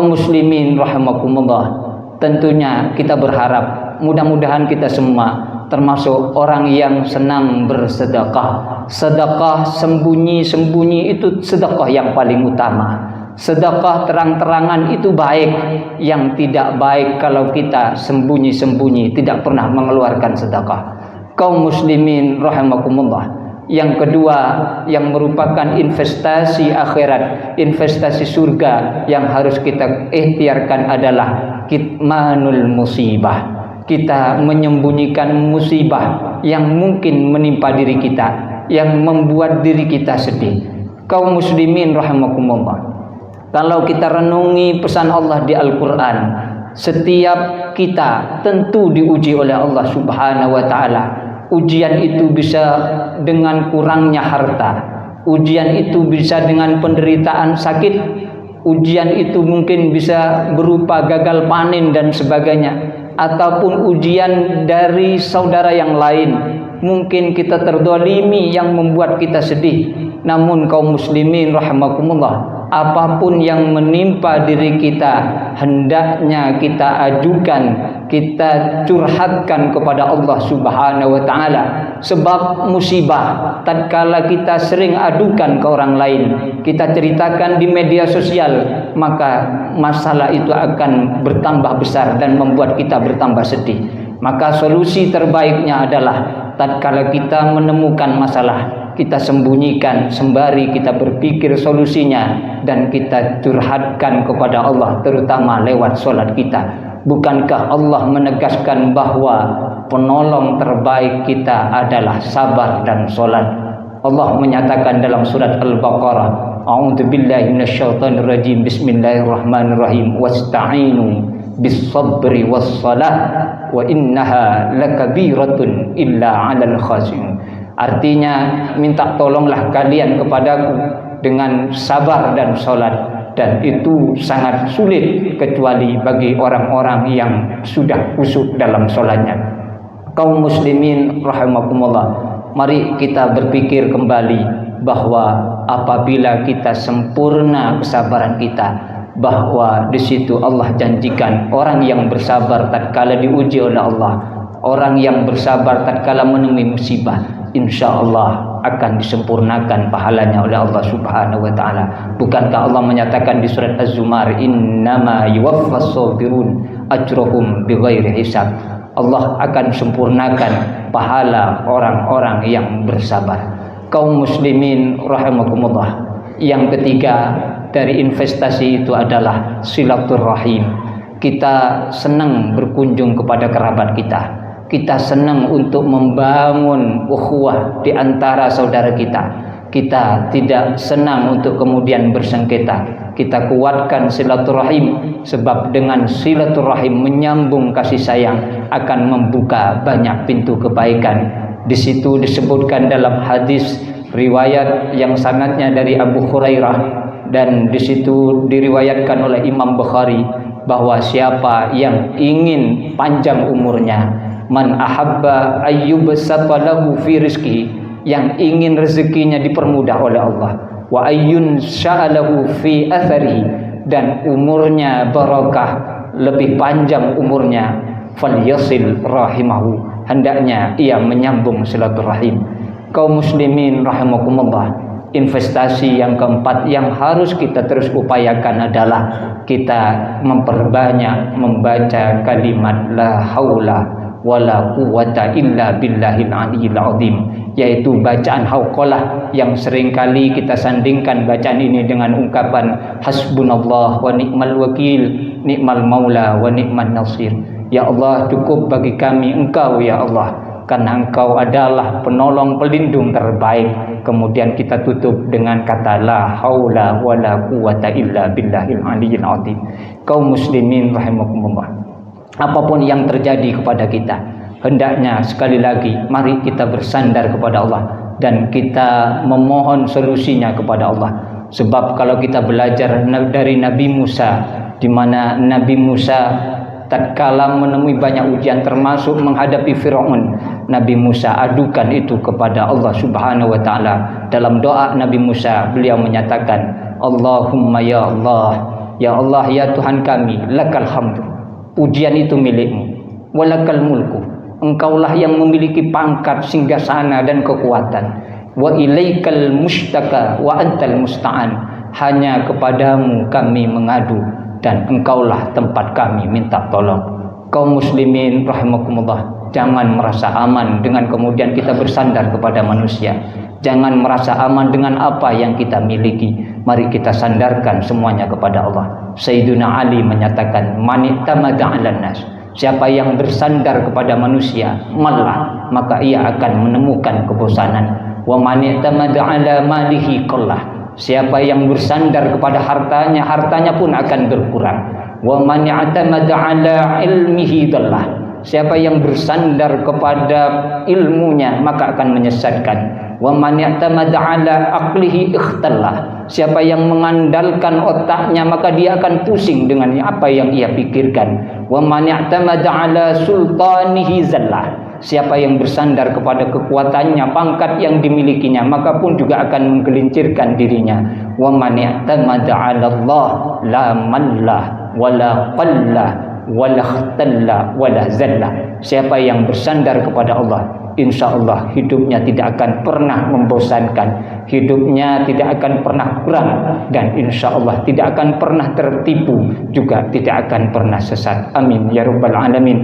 Muslimin rahimakumullah, tentunya kita berharap mudah-mudahan kita semua termasuk orang yang senang bersedekah. Sedekah sembunyi-sembunyi itu sedekah yang paling utama. Sedekah terang-terangan itu baik. Yang tidak baik kalau kita sembunyi-sembunyi, tidak pernah mengeluarkan sedekah. Kaum muslimin rahimakumullah. Yang kedua, yang merupakan investasi akhirat, investasi surga yang harus kita ikhtiarkan adalah kitmanul musibah. Kita menyembunyikan musibah yang mungkin menimpa diri kita, yang membuat diri kita sedih. Kaum muslimin rahimakumullah, kalau kita renungi pesan Allah di Al-Quran, setiap kita tentu diuji oleh Allah Subhanahu wa ta'ala. Ujian itu bisa dengan kurangnya harta, ujian itu bisa dengan penderitaan sakit, ujian itu mungkin bisa berupa gagal panen dan sebagainya, ataupun ujian dari saudara yang lain. Mungkin kita terdolimi yang membuat kita sedih. Namun kaum muslimin rahimakumullah, apapun yang menimpa diri kita, hendaknya kita ajukan, kita curhatkan kepada Allah Subhanahu wa ta'ala. Sebab musibah tatkala kita sering adukan ke orang lain, kita ceritakan di media sosial, maka masalah itu akan bertambah besar dan membuat kita bertambah sedih. Maka solusi terbaiknya adalah tatkala kita menemukan masalah, kita sembunyikan sembari kita berpikir solusinya dan kita curhatkan kepada Allah, terutama lewat solat kita. Bukankah Allah menegaskan bahwa penolong terbaik kita adalah sabar dan solat? Allah menyatakan dalam surat Al-Baqarah, A'udzubillahi minasyaitonir rajim, Bismillahirrahmanirrahim, wasta'inu bis-sabri was-salah wa innaha lakabiratun illa 'alal khashiyin. Artinya, minta tolonglah kalian kepadaku dengan sabar dan solat, dan itu sangat sulit kecuali bagi orang-orang yang sudah khusyuk dalam solatnya. Kaum muslimin rahimakumullah, mari kita berpikir kembali bahwa apabila kita sempurna kesabaran kita, bahwa di situ Allah janjikan orang yang bersabar tatkala diuji oleh Allah, orang yang bersabar tatkala menemui musibah, insya Allah akan disempurnakan pahalanya oleh Allah Subhanahu wa ta'ala. Bukankah Allah menyatakan di surat Az-Zumar, innama yuwaffas sabirun ajrohum bighairi hisab. Allah akan sempurnakan pahala orang-orang yang bersabar. Kaum muslimin rahimakumullah, yang ketiga dari investasi itu adalah silaturahim. Kita senang berkunjung kepada kerabat kita. Kita senang untuk membangun ukhuwah di antara saudara kita. Kita tidak senang untuk kemudian bersengketa. Kita kuatkan silaturahim, sebab dengan silaturahim menyambung kasih sayang akan membuka banyak pintu kebaikan. Di situ disebutkan dalam hadis riwayat yang sanadnya dari Abu Hurairah, dan di situ diriwayatkan oleh Imam Bukhari bahwa siapa yang ingin panjang umurnya, man ahabba ayyubsata lahu fi rizqihi, yang ingin rezekinya dipermudah oleh Allah, wa ayyun sya'alahu fi atharihi, dan umurnya barakah, lebih panjang umurnya, falyasil rahimahu, hendaknya ia menyambung silaturahim. Kaum muslimin rahimakumullah, investasi yang keempat yang harus kita terus upayakan adalah kita memperbanyak membaca kalimat la haula wala quwwata illa billahil aliyil azim, yaitu bacaan hauqalah yang seringkali kita sandingkan bacaan ini dengan ungkapan hasbunallah wa ni'mal wakil, ni'mal maula wa ni'man nasir. Ya Allah, cukup bagi kami Engkau ya Allah, karena Engkau adalah penolong pelindung terbaik. Kemudian kita tutup dengan kata la haula wala quwwata illa billahil aliyil azim. Kaum muslimin rahimakumullah, apapun yang terjadi kepada kita, hendaknya sekali lagi mari kita bersandar kepada Allah dan kita memohon solusinya kepada Allah. Sebab kalau kita belajar dari Nabi Musa, di mana Nabi Musa tatkala menemui banyak ujian termasuk menghadapi Firaun, Nabi Musa adukan itu kepada Allah Subhanahu wa ta'ala. Dalam doa Nabi Musa, beliau menyatakan, Allahumma ya Allah, Ya Allah, ya Tuhan kami, lakal hamdu, pujian itu milikmu, walakal mulku, engkaulah yang memiliki pangkat, singgasana dan kekuatan, wa ilaikal mustaka wa antal musta'an, hanya kepadamu kami mengadu dan engkaulah tempat kami minta tolong. Kaum muslimin rahimakumullah, jangan merasa aman dengan kemudian kita bersandar kepada manusia. Jangan merasa aman dengan apa yang kita miliki. Mari kita sandarkan semuanya kepada Allah. Sayyiduna Ali menyatakan, man i'tamada 'alan nas, siapa yang bersandar kepada manusia, malah maka ia akan menemukan kebosanan. Wa man i'tamada 'ala malihi qallah, siapa yang bersandar kepada hartanya, hartanya pun akan berkurang. Wa man i'tamada 'ala ilmihi dallah, siapa yang bersandar kepada ilmunya maka akan menyesatkan. Wa man i'tamada 'ala aqlihi ikhtallah, siapa yang mengandalkan otaknya maka dia akan pusing dengan apa yang ia pikirkan. Wa man i'tamada 'ala sultanihi zallah, siapa yang bersandar kepada kekuatannya, pangkat yang dimilikinya, maka pun juga akan menggelincirkan dirinya. Wa man i'tamada 'ala Allah la mallah wala qalla wala ikhtalla wala zalla, siapa yang bersandar kepada Allah, insya Allah hidupnya tidak akan pernah membosankan, hidupnya tidak akan pernah kurang, dan insya Allah tidak akan pernah tertipu, juga tidak akan pernah sesat. Amin ya rabbal alamin.